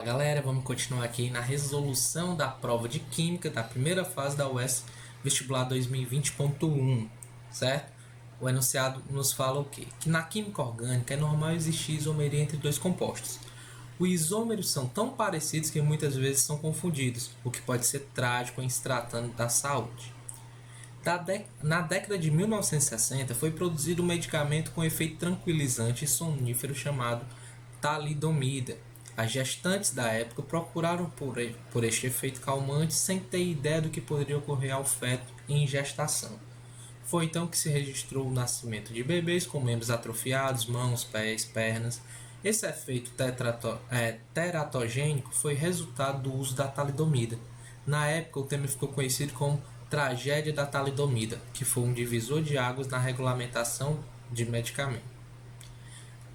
Galera, vamos continuar aqui na resolução da prova de Química da primeira fase da UES Vestibular 2020.1, certo? O enunciado nos fala o quê? Que na química orgânica é normal existir isomeria entre dois compostos. Os isômeros são tão parecidos que muitas vezes são confundidos, o que pode ser trágico em se tratando da saúde. Na década de 1960 foi produzido um medicamento com efeito tranquilizante e sonífero chamado talidomida. As gestantes da época procuraram por este efeito calmante sem ter ideia do que poderia ocorrer ao feto em gestação. Foi então que se registrou o nascimento de bebês com membros atrofiados, mãos, pés, pernas. Esse efeito teratogênico foi resultado do uso da talidomida. Na época, o tema ficou conhecido como tragédia da talidomida, que foi um divisor de águas na regulamentação de medicamentos.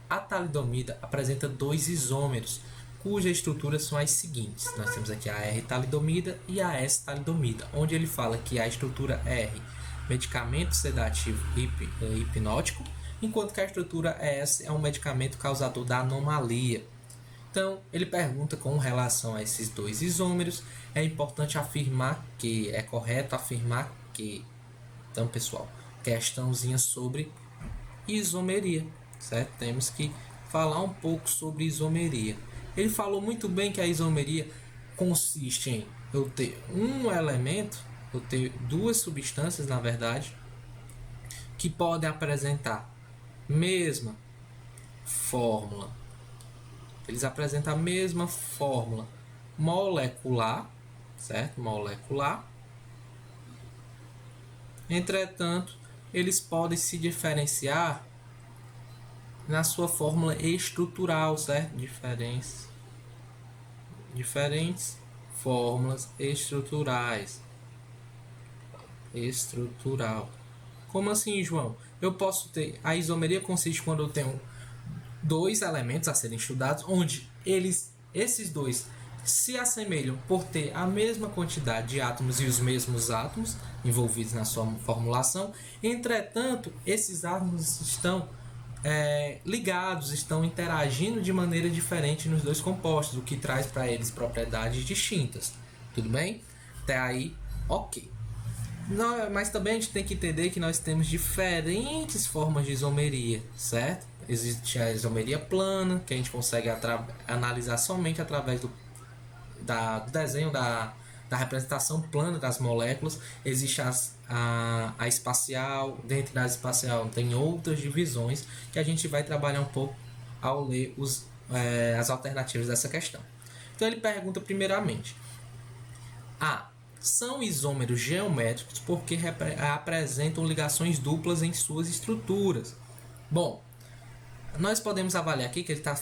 A talidomida apresenta dois isômeros, cujas estruturas são as seguintes. Nós temos aqui a R-talidomida e a S-talidomida, onde ele fala que a estrutura R, medicamento sedativo hipnótico, enquanto que a estrutura S é um medicamento causador da anomalia. Então, ele pergunta com relação a esses dois isômeros, é importante afirmar que, é correto afirmar que. Então, pessoal, questãozinha sobre isomeria, certo? Temos que falar um pouco sobre isomeria. Ele falou muito bem que a isomeria consiste em eu ter um elemento, eu ter duas substâncias, na verdade, que podem apresentar mesma fórmula. Eles apresentam a mesma fórmula molecular, certo? Molecular. Entretanto, eles podem se diferenciar na sua fórmula estrutural, certo? Diferentes fórmulas estruturais. Estrutural. Como assim, João? Eu posso ter... A isomeria consiste quando eu tenho dois elementos a serem estudados, onde esses dois se assemelham por ter a mesma quantidade de átomos e os mesmos átomos envolvidos na sua formulação. Entretanto, esses átomos estão ligados, estão interagindo de maneira diferente nos dois compostos, o que traz para eles propriedades distintas. Tudo bem? Até aí, ok. Mas também a gente tem que entender que nós temos diferentes formas de isomeria, certo? Existe a isomeria plana, que a gente consegue analisar somente através do desenho da representação plana das moléculas. Existe a espacial, dentro da espacial tem outras divisões que a gente vai trabalhar um pouco ao ler as alternativas dessa questão. Então ele pergunta primeiramente: são isômeros geométricos porque apresentam ligações duplas em suas estruturas. Bom, nós podemos avaliar aqui que ele está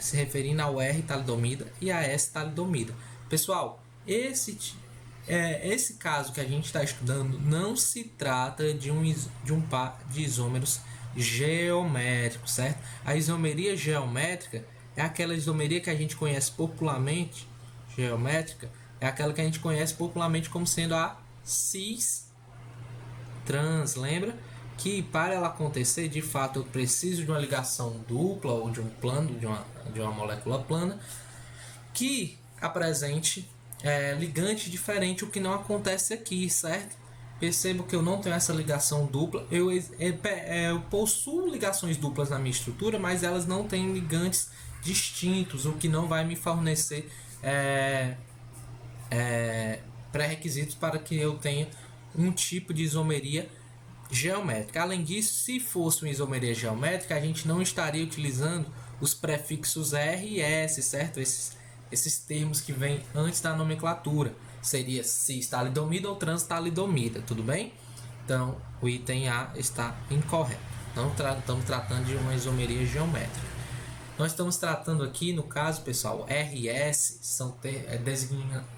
se referindo ao R-talidomida e a S-talidomida. Pessoal, esse caso que a gente está estudando não se trata de um par de isômeros geométricos, certo? A isomeria geométrica é aquela isomeria que a gente conhece popularmente, geométrica, é aquela que a gente conhece popularmente como sendo a cis-trans, lembra? Que para ela acontecer, de fato, eu preciso de uma ligação dupla ou de um plano, de uma molécula plana, que apresente ligante diferente, o que não acontece aqui, certo? Percebo que eu não tenho essa ligação dupla. Eu possuo ligações duplas na minha estrutura, mas elas não têm ligantes distintos, o que não vai me fornecer pré-requisitos para que eu tenha um tipo de isomeria geométrica. Além disso, se fosse uma isomeria geométrica, a gente não estaria utilizando os prefixos R e S, certo? Esses termos que vêm antes da nomenclatura. Seria cis-talidomida ou trans-talidomida, tudo bem? Então, o item A está incorreto. Não estamos tratando de uma isomeria geométrica. Nós estamos tratando aqui, no caso, pessoal, R e S são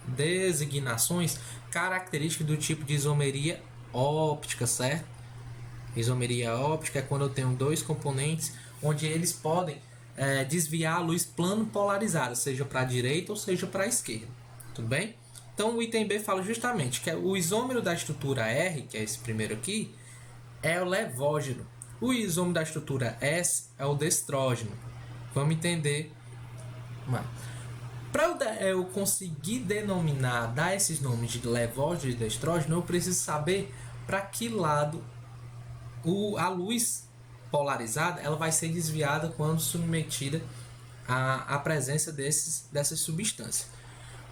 designações características do tipo de isomeria óptica, certo? Isomeria óptica é quando eu tenho dois componentes onde eles podem desviar a luz plano polarizada, seja para a direita ou seja para a esquerda. Tudo bem? Então o item B fala justamente que o isômero da estrutura R, que é esse primeiro aqui, é o levógeno. O isômero da estrutura S é o destrógeno. Vamos entender. Para eu conseguir denominar, dar esses nomes de levógeno e de estrógeno, eu preciso saber para que lado a luz polarizada ela vai ser desviada quando submetida à presença dessas substâncias.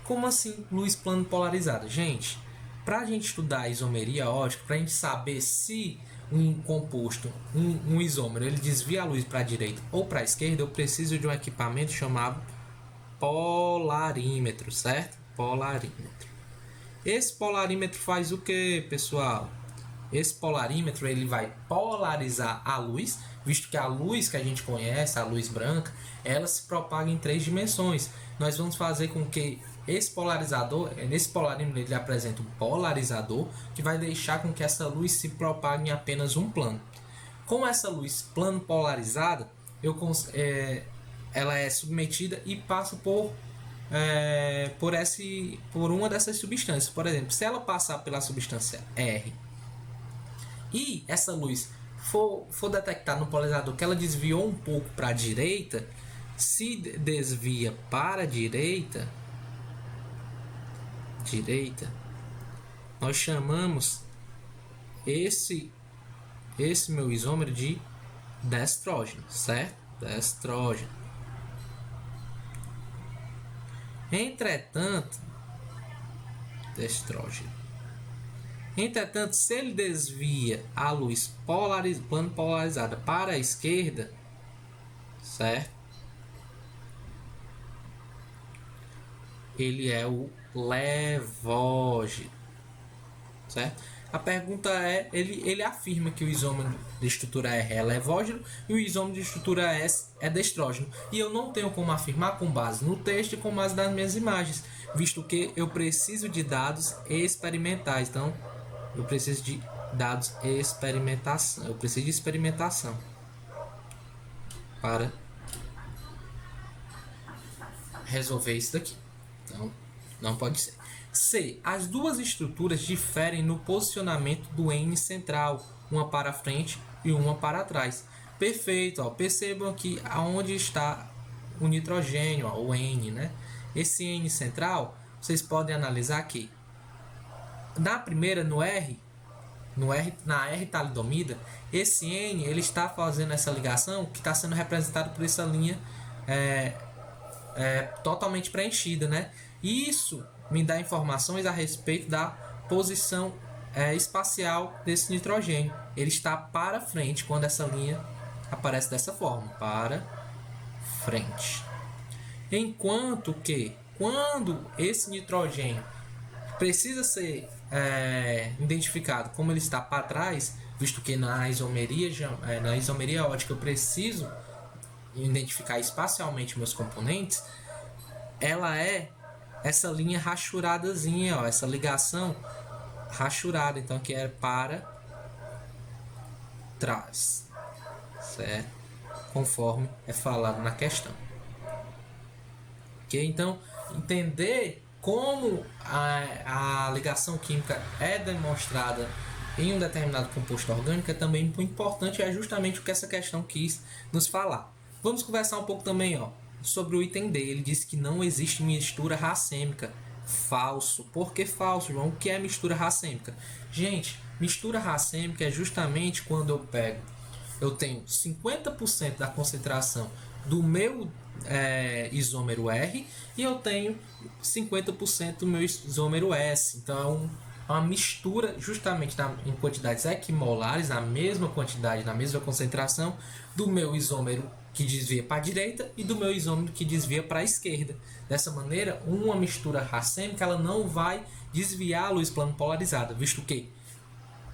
Como assim luz plano polarizada? Gente, para a gente estudar a isomeria ótica, para a gente saber se um composto, um isômero, ele desvia a luz para a direita ou para a esquerda, eu preciso de um equipamento chamado polarímetro, certo? Polarímetro. Esse polarímetro faz o que, pessoal? Esse polarímetro ele vai polarizar a luz, visto que a luz que a gente conhece, a luz branca, ela se propaga em 3 dimensões. Nós vamos fazer com que esse polarizador, nesse polarímetro ele apresenta um polarizador que vai deixar com que essa luz se propague em apenas um plano. Com essa luz plano polarizada, ela é submetida e passa por uma dessas substâncias. Por exemplo, se ela passar pela substância R e essa luz for detectar no polarizador que ela desviou um pouco para a direita, se desvia para a direita, nós chamamos esse meu isômero de destrógeno, certo? Destrógeno. Entretanto, se ele desvia a luz plano polarizada para a esquerda, certo? Ele é o levógeno, certo? A pergunta é, ele afirma que o isômero de estrutura R é levógeno e o isômero de estrutura S é destrógeno. E eu não tenho como afirmar com base no texto e com base nas minhas imagens, visto que eu preciso de dados experimentais. Então, eu preciso de dados experimentação. Eu preciso de experimentação para resolver isso daqui. Então, não pode ser. C. As duas estruturas diferem no posicionamento do N central, uma para frente e uma para trás. Perfeito, ó. Percebam aqui aonde está o nitrogênio, ó, o N, né? Esse N central, vocês podem analisar aqui. Na primeira, na R talidomida, esse N ele está fazendo essa ligação que está sendo representado por essa linha totalmente preenchida, né? Isso me dá informações a respeito da posição espacial desse nitrogênio. Ele está para frente quando essa linha aparece dessa forma, para frente. Enquanto que quando esse nitrogênio precisa ser identificado como ele está para trás, visto que na isomeria ótica eu preciso identificar espacialmente meus componentes, ela é essa linha rachuradazinha, ó, essa ligação rachurada, então que é para trás, certo? Conforme é falado na questão. Ok? Então, entender como a ligação química é demonstrada em um determinado composto orgânico é também muito importante, é justamente o que essa questão quis nos falar. Vamos conversar um pouco também, ó, sobre o item D. Ele disse que não existe mistura racêmica. Falso. Por que falso, João? O que é mistura racêmica? Gente, mistura racêmica é justamente quando eu tenho 50% da concentração do meu isômero R e eu tenho 50% do meu isômero S. Então é uma mistura justamente em quantidades equimolares, na mesma quantidade, na mesma concentração do meu isômero que desvia para a direita e do meu isômero que desvia para a esquerda. Dessa maneira, uma mistura racêmica ela não vai desviar a luz plano polarizada, visto que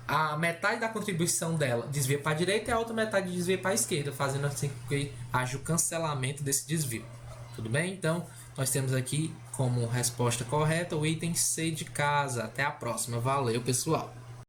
a metade da contribuição dela desvia para a direita e a outra metade desvia para a esquerda, fazendo assim que haja o cancelamento desse desvio. Tudo bem? Então, nós temos aqui como resposta correta o item C de casa. Até a próxima. Valeu, pessoal!